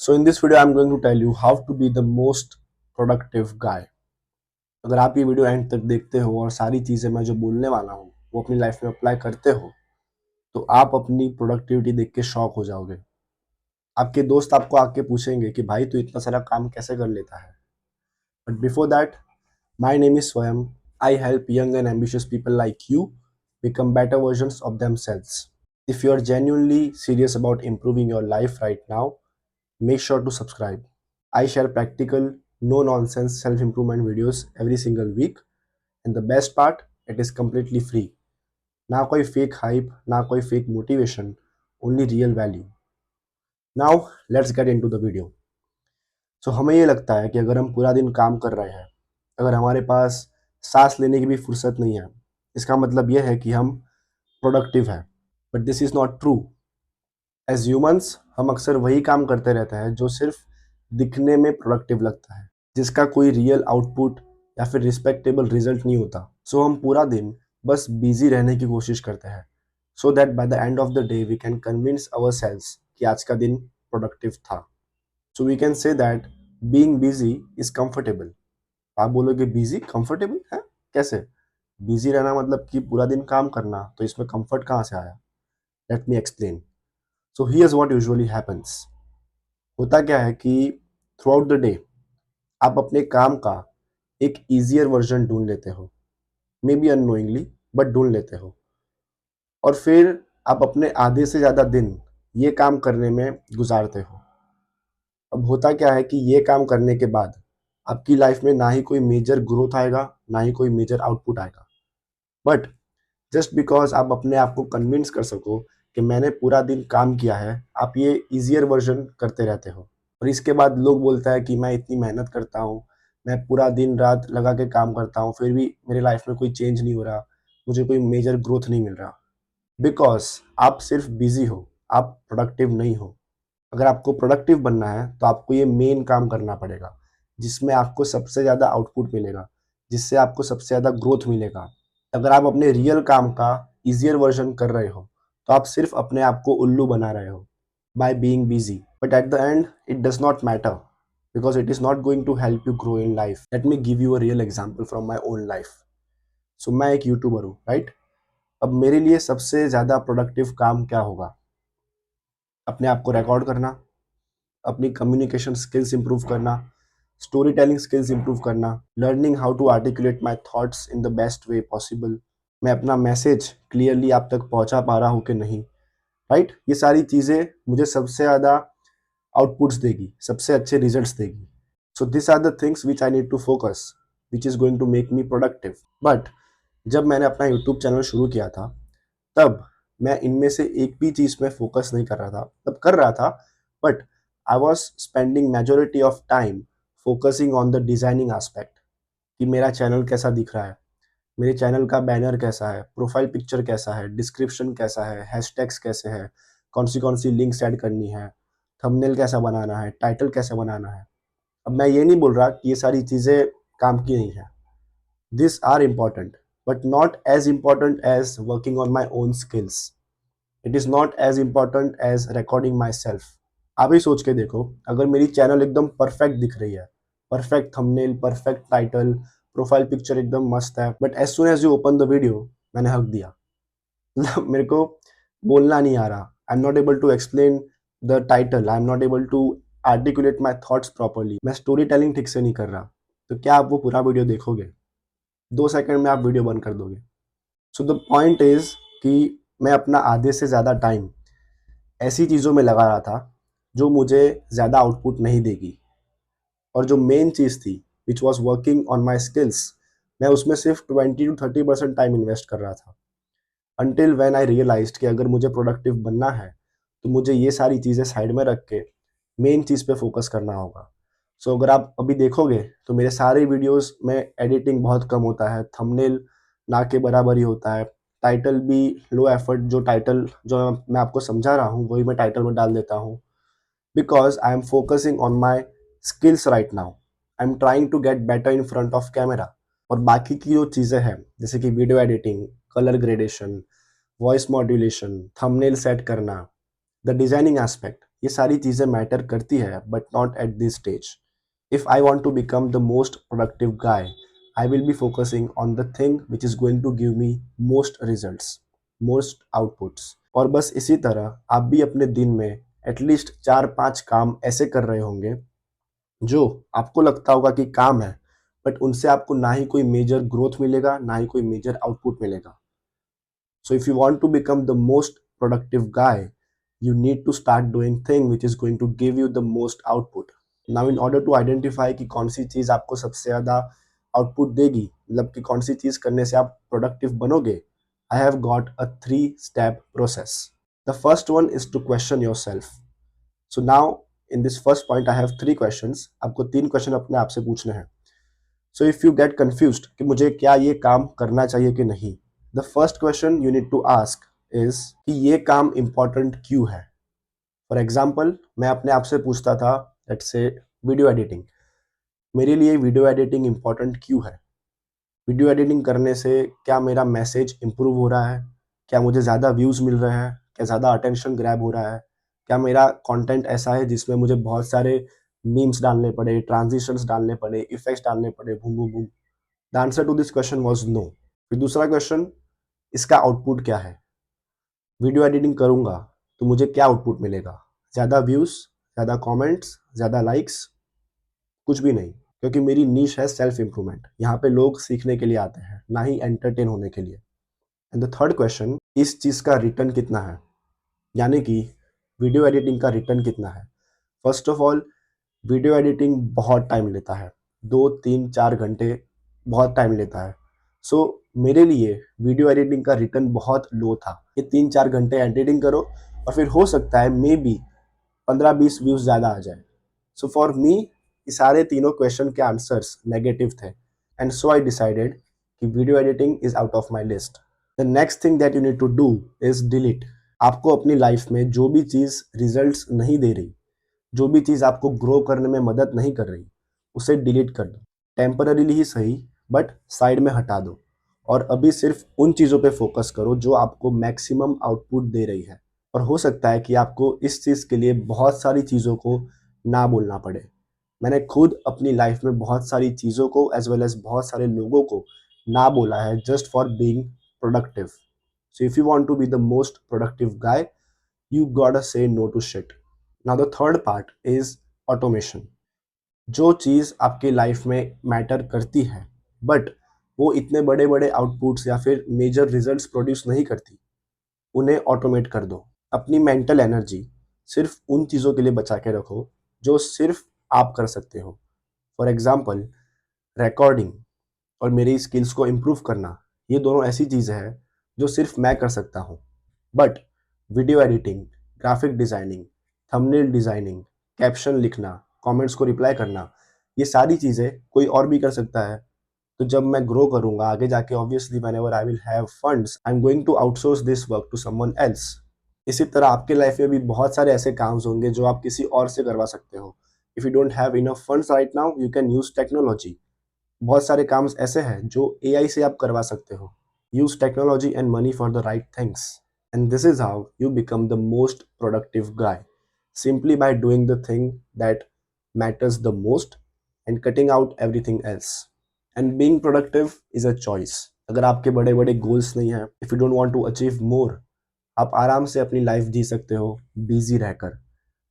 So in this video I'm going to tell you how to be the most productive guy. अगर आप ये video and तक देखते हो और सारी चीज़ें मैं जो बोलने वाला हूँ वो अपनी लाइफ में अप्लाई करते हो तो आप अपनी प्रोडक्टिविटी देख के शॉक हो जाओगे। आपके दोस्त आपको आके पूछेंगे कि भाई तू इतना सारा काम कैसे कर लेता है। But before that, my name is Swayam. I help young and ambitious people like you become better versions of themselves. If you are genuinely serious about improving your life right now, make sure to subscribe. I share practical, no nonsense self improvement videos every single week, and the best part, it is completely free. ना कोई fake hype, ना कोई fake motivation, only real value. Now let's get into the video. So हमें ये लगता है कि अगर हम पूरा दिन काम कर रहे हैं, अगर हमारे पास सांस लेने की भी फुर्सत नहीं है, इसका मतलब यह है कि हम प्रोडक्टिव हैं। But this is not true. As humans हम अक्सर वही काम करते रहते हैं जो सिर्फ दिखने में प्रोडक्टिव लगता है, जिसका कोई रियल आउटपुट या फिर रिस्पेक्टेबल रिजल्ट नहीं होता। सो हम पूरा दिन बस बिजी रहने की कोशिश करते हैं, so that by the end of the day we can convince ourselves कि आज का दिन प्रोडक्टिव था। So we can say that being busy is comfortable. आप बोलोगे बिजी कंफर्टेबल है कैसे? बिजी रहना मतलब कि पूरा दिन काम करना, तो इसमें कंफर्ट कहाँ से आया? Let me explain. So here's what usually happens. होता क्या है कि थ्रू आउट द डे आप अपने काम का एक ईजियर वर्जन ढूंढ लेते हो, मे बी अननोइंगली, बट ढूंढ लेते हो। और फिर आप अपने आधे से ज़्यादा दिन ये काम करने में गुजारते हो। अब होता क्या है कि ये काम करने के बाद आपकी लाइफ में ना ही कोई मेजर ग्रोथ आएगा, ना ही कोई मेजर आउटपुट आएगा। बट जस्ट बिकॉज आप अपने आप को कन्विंस कर सको कि मैंने पूरा दिन काम किया है, आप ये ईजियर वर्जन करते रहते हो। और इसके बाद लोग बोलता है कि मैं इतनी मेहनत करता हूँ, मैं पूरा दिन रात लगा के काम करता हूँ, फिर भी मेरे लाइफ में कोई चेंज नहीं हो रहा, मुझे कोई मेजर ग्रोथ नहीं मिल रहा। बिकॉज आप सिर्फ बिजी हो, आप प्रोडक्टिव नहीं हो। अगर आपको प्रोडक्टिव बनना है तो आपको ये मेन काम करना पड़ेगा, जिसमें आपको सबसे ज़्यादा आउटपुट मिलेगा, जिससे आपको सबसे ज़्यादा ग्रोथ मिलेगा। अगर आप अपने रियल काम का ईजियर वर्जन कर रहे हो तो आप सिर्फ अपने आप को उल्लू बना रहे हो by being busy. But at the end, it does not matter because it is not going to help you grow in life. Let me give you a real example from my own life. So मैं एक YouTuber हूँ, right? अब मेरे लिए सबसे ज़्यादा productive काम क्या होगा? अपने आप को रिकॉर्ड करना, अपनी कम्युनिकेशन स्किल्स इंप्रूव करना, स्टोरी टेलिंग स्किल्स इंप्रूव करना, learning how to articulate my thoughts in the best way possible, मैं अपना मैसेज क्लियरली आप तक पहुंचा पा रहा हूँ कि नहीं, राइट? ये सारी चीज़ें मुझे सबसे ज़्यादा आउटपुट्स देगी, सबसे अच्छे रिजल्ट्स देगी। So this are the things which I need to focus, which is going to make me productive. But जब मैंने अपना यूट्यूब चैनल शुरू किया था तब मैं इनमें से एक भी चीज़ में फोकस नहीं कर रहा था। तब कर रहा था, but I was spending majority of time focusing on the designing aspect, कि मेरा चैनल कैसा दिख रहा है, मेरे चैनल का बैनर कैसा है, प्रोफाइल पिक्चर कैसा है, डिस्क्रिप्शन कैसा है, हैशटैग्स कैसे हैं, कौन सी लिंक्स ऐड करनी है, थंबनेल कैसा बनाना है, टाइटल कैसे बनाना है। अब मैं ये नहीं बोल रहा कि ये सारी चीज़ें काम की नहीं है, this are important, but not as important as working on my own skills. It is not as important as recording myself. आप ही सोच के देखो, अगर मेरी चैनल एकदम परफेक्ट दिख रही है, perfect thumbnail, perfect title, profile picture एकदम मस्त है, but as soon as you open the video मैंने हक दिया। मतलब मेरे को बोलना नहीं आ रहा, I am not able to explain the title, I am not able to articulate my thoughts properly, मैं स्टोरी टेलिंग ठीक से नहीं कर रहा, तो क्या आप वो पूरा वीडियो देखोगे? 2 सेकंड में आप वीडियो बंद कर दोगे। सो द पॉइंट इज कि मैं अपना आधे से ज़्यादा टाइम ऐसी चीज़ों में लगा रहा था जो मुझे ज़्यादा आउटपुट नहीं देगी, और जो मेन चीज़ थी which was working on my skills, मैं उसमें सिर्फ 20 to 30% टाइम इन्वेस्ट कर रहा था। अनटिल व्हेन आई रियलाइज्ड कि अगर मुझे प्रोडक्टिव बनना है तो मुझे ये सारी चीज़ें साइड में रख के मेन चीज़ पे फोकस करना होगा। सो अगर आप अभी देखोगे तो मेरे सारे वीडियोस में एडिटिंग बहुत कम होता है, थंबनेल ना के बराबर ही होता है, टाइटल भी लो एफर्ट, जो टाइटल जो मैं आपको समझा रहा हूँ वही मैं टाइटल में डाल देता हूँ, because I am focusing on my skills right now. I am trying to get better in front of camera. और बाकी की जो चीज़ें हैं जैसे कि video editing, colour gradation, voice modulation, thumbnail set करना, द डिजाइनिंग एस्पेक्ट, ये सारी चीज़ें मैटर करती है, but not at this stage. If I want to become the most productive guy, I will be focusing on the thing which is going to give me most results, most outputs. और बस इसी तरह आप भी अपने दिन में at least 4-5 काम ऐसे कर रहे होंगे जो आपको लगता होगा कि काम है, बट उनसे आपको ना ही कोई मेजर ग्रोथ मिलेगा, ना ही कोई मेजर आउटपुट मिलेगा. So if you want to become the most productive guy, you need to start doing thing which is going to give you the most output. Now in order to identify कि कौन सी चीज़ आपको सबसे ज़्यादा output देगी, मतलब कि कौन सी चीज़ करने से आप प्रोडक्टिव बनोगे, I have got a 3-step process. The first one is to question yourself. So now in this first point I have 3 questions. आपको 3 क्वेश्चन अपने आप से पूछने हैं. So if you get confused कि मुझे क्या ये काम करना चाहिए कि नहीं, the first question you need to ask is कि ये काम important क्यों है. फॉर एग्जाम्पल मैं अपने आप से पूछता था, लेट्स से वीडियो एडिटिंग. मेरे लिए वीडियो एडिटिंग इंपॉर्टेंट क्यों है. वीडियो एडिटिंग करने से क्या मेरा मैसेज इंप्रूव हो रहा है, क्या मुझे ज़्यादा व्यूज़ मिल रहे हैं, क्या ज़्यादा अटेंशन ग्रैब हो रहा है, क्या मेरा कंटेंट ऐसा है जिसमें मुझे बहुत सारे मीम्स डालने पड़े, ट्रांजिशंस डालने पड़े, इफेक्ट्स डालने पड़े, boom boom boom. The answer to this question was no. फिर दूसरा क्वेश्चन, इसका आउटपुट क्या है. वीडियो एडिटिंग करूँगा तो मुझे क्या आउटपुट मिलेगा. ज़्यादा व्यूज़, ज़्यादा कमेंट्स, ज़्यादा लाइक्स, कुछ भी नहीं, क्योंकि मेरी नीश है सेल्फ इम्प्रूवमेंट. यहाँ पे लोग सीखने के लिए आते हैं, ना ही एंटरटेन होने के लिए. एंड द थर्ड क्वेश्चन, इस चीज़ का रिटर्न कितना है, यानी कि वीडियो एडिटिंग का रिटर्न कितना है. First of all, video editing बहुत टाइम लेता है, 2-3-4 घंटे बहुत टाइम लेता है. सो मेरे लिए वीडियो एडिटिंग का रिटर्न बहुत लो था. ये 3-4 घंटे एडिटिंग करो और फिर हो सकता है मे बी 15-20 व्यूज ज़्यादा आ जाए. सो फॉर मी ये सारे तीनों क्वेश्चन के आंसर्स नेगेटिव थे, एंड सो आई डिसाइडेड कि video editing is out of my list. The next thing that you need to do is delete. आपको अपनी लाइफ में जो भी चीज़ रिजल्ट्स नहीं दे रही, जो भी चीज़ आपको ग्रो करने में मदद नहीं कर रही, उसे डिलीट कर दो. टेम्पररीली ही सही, बट साइड में हटा दो और अभी सिर्फ उन चीज़ों पे फोकस करो जो आपको मैक्सिमम आउटपुट दे रही है. और हो सकता है कि आपको इस चीज़ के लिए बहुत सारी चीज़ों को ना बोलना पड़े. मैंने खुद अपनी लाइफ में बहुत सारी चीज़ों को एज वेल एज बहुत सारे लोगों को ना बोला है just for being productive. So if you want to be the most productive guy, you gotta say no to shit. Now the third part is automation. जो चीज़ आपकी लाइफ में मैटर करती है, बट वो इतने बड़े बड़े आउटपुट्स या फिर मेजर रिजल्ट्स प्रोड्यूस नहीं करती, उन्हें ऑटोमेट कर दो. अपनी मेंटल एनर्जी सिर्फ उन चीज़ों के लिए बचा के रखो जो सिर्फ आप कर सकते हो. फॉर एग्जाम्पल, रिकॉर्डिंग और मेरी स्किल्स को इम्प्रूव करना, ये दोनों ऐसी चीज़ें हैं जो सिर्फ मैं कर सकता हूँ. But video editing, graphic designing, thumbnail designing, caption लिखना, कमेंट्स को रिप्लाई करना, ये सारी चीज़ें कोई और भी कर सकता है. तो जब मैं ग्रो करूँगा आगे जाके, obviously whenever I will have funds, I am going to outsource this work to someone else. इसी तरह आपके लाइफ में भी बहुत सारे ऐसे काम्स होंगे जो आप किसी और से करवा सकते हो. If you don't have enough funds right now, you can use technology. बहुत सारे काम ऐसे हैं जो एआई से आप करवा सकते हो. Use technology and money for the right things, and this is how you become the most productive guy, simply by doing the thing that matters the most and cutting out everything else. And being productive is a choice. अगर आपके बड़े बड़े goals नहीं हैं, if you don't want to achieve more, आप आराम से अपनी लाइफ जी सकते हो बिजी रहकर.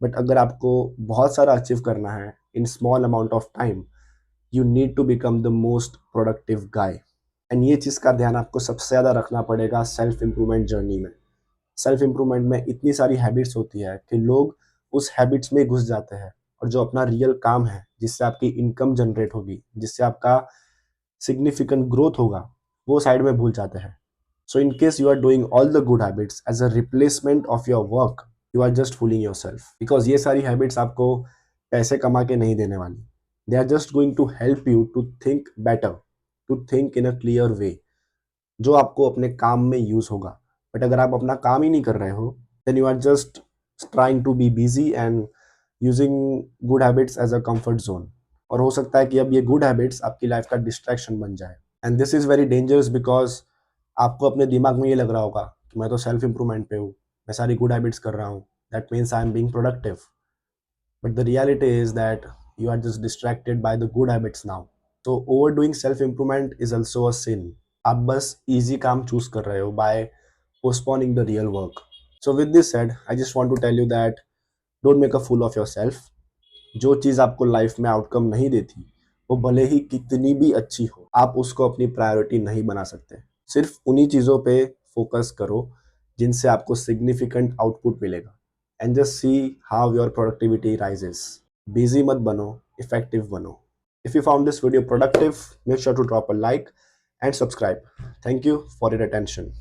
बट अगर आपको बहुत सारा अचीव करना है in small amount of time, you need to become the most productive guy. And ये चीज़ का ध्यान आपको सबसे ज़्यादा रखना पड़ेगा सेल्फ इम्प्रूवमेंट जर्नी में. सेल्फ इम्प्रूवमेंट में इतनी सारी हैबिट्स होती है कि लोग उस हैबिट्स में घुस जाते हैं, और जो अपना रियल काम है जिससे आपकी इनकम जनरेट होगी, जिससे आपका सिग्निफिकेंट ग्रोथ होगा, वो साइड में भूल जाते हैं. So in case you are doing all the good habits as a replacement of your work, you are just fooling your self, because ये सारी हैबिट्स आपको पैसे कमा के नहीं देने वाली. They are just going to help you to think better, to think in a clear way, जो आपको अपने काम में यूज होगा. बट अगर आप अपना काम ही नहीं कर रहे हो, then you are just trying to be busy and using good habits as a comfort zone. और हो सकता है कि अब ये गुड हैबिट्स आपकी लाइफ का डिस्ट्रैक्शन बन जाए. And this is very dangerous because आपको अपने दिमाग में ये लग रहा होगा कि मैं तो सेल्फ इम्प्रूवमेंट पे हूँ, मैं सारी गुड हैबिट्स कर रहा हूँ, that means I am being productive. But the reality is that you are just distracted by the good habits now. So overdoing self improvement is also a sin. आप बस easy काम choose कर रहे हो by postponing the real work. So with this said, I just want to tell you that don't make a fool of yourself. जो चीज़ आपको life में outcome नहीं देती, वो भले ही कितनी भी अच्छी हो, आप उसको अपनी प्रायोरिटी नहीं बना सकते। सिर्फ उन्हीं चीज़ों पे फोकस करो जिनसे आपको सिग्निफिकेंट आउटपुट मिलेगा, and just see how your productivity rises. Busy मत बनो, इफेक्टिव बनो। If you found this video productive, make sure to drop a like and subscribe. Thank you for your attention.